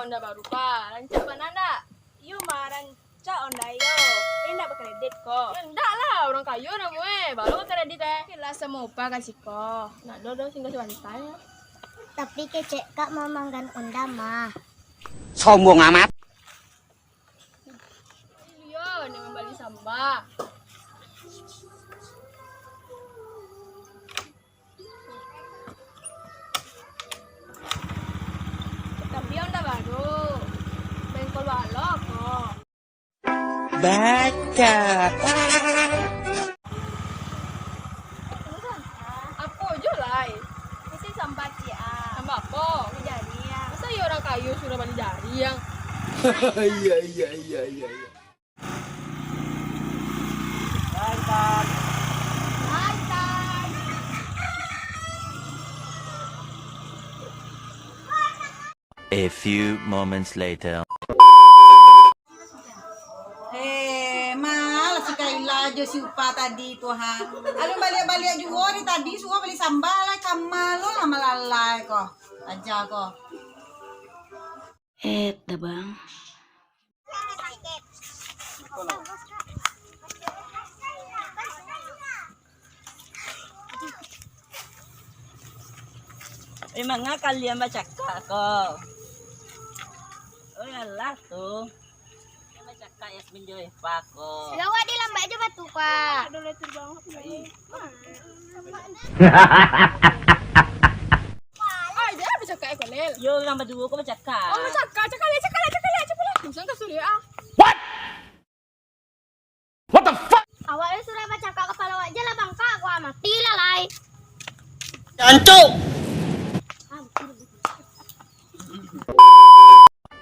onda baru pa. Rancak mana ndak? Yo mah rancak onda yo. Ini ndak berkredit kok. Ya ndak lah, orang kayu namanya. Baru ke kredit Kila semua pa kasih kok. Nah, do singgah wanita ya. Tapi kecek kak mau manggan onda mah. Sombong amat. Iya, nih membeli sambal. Tapi onda baru. Bengkol balok kok. Baca. Apa aja lah. Isi sambat ya. Tambah apa? Jadi ya. Masa ya orang kayu sudah balik jari yang Iya. Mantan. A few moments later. Mal si Kaila jo si Upa tadi tuh ha. Aduh balik-balik juga nih tadi suka beli sambal lah kamal lo lama lalai kok. Aja kok. Dah bang. Memangnya kalian baca kok. Oh ya lah tuh. Baca kak Yasmin Joy Pako. Lawa di lambat aja batu kak. Aduh letur banget nih. ah dia bisa kayak kolel. Yo nambah dua kok baca kak. Oh, cakal cepat. Bukan ke Surya ah. Awalnya sudah baca kak kepala aja lah bang kak. Gua mati lah lai. Cancuk.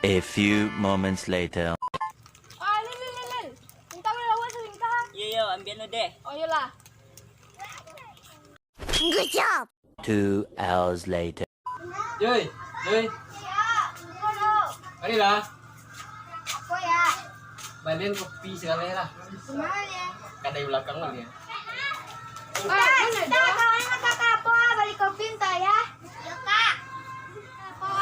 A few moments later. Ah, lil. Minta boleh lawan selingkah. Yo ambil lo deh. Oh, iyalah. Good job. 2 hours later. Joy. Mari lah. Apa ya? Balian kopi sekali lah. Kemana ya? Kadai belakang lah ya. Kita kawan sama kakak apa? Balik kopi entah ya? Ya kak. Apa?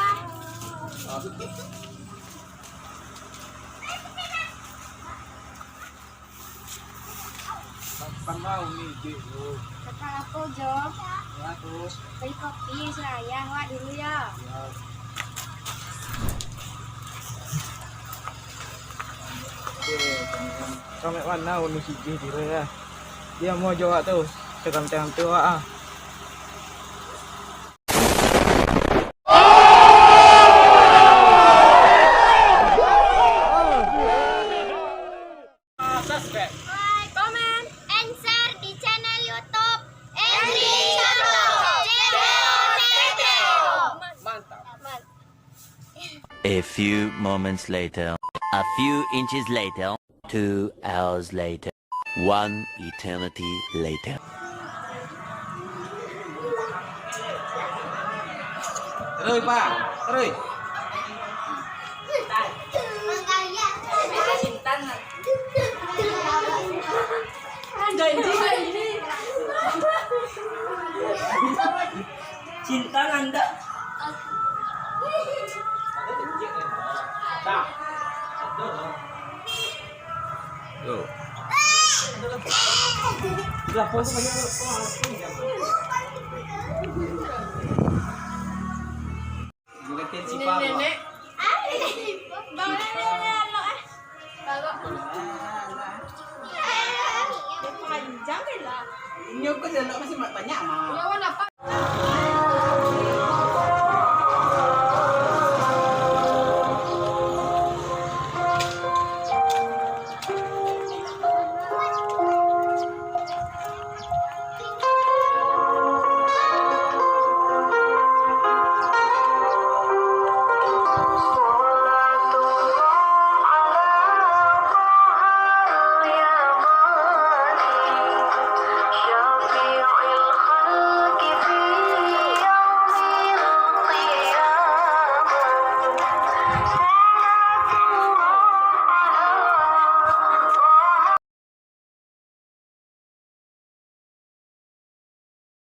Pangau nih, Jo. Kakak aku Jo. Ya tuh. Beli kopi sayang wah dulu ya. Sampai mana unu siji dire ya. Dia mau jawab tuh. Sekarang tua ah. Comment and share di channel YouTube Henry Channel. Mantap. A few moments later. A few inches later. 2 hours later. 1 eternity later. Terus Pak. Terus. Cinta nanda. Yo. Sudah foto banyak. Juga tensi Pak. Nenek. Bang nenek lo Panjang kan lah. Nyok ko dalo masih banyak mah. Lawan apa?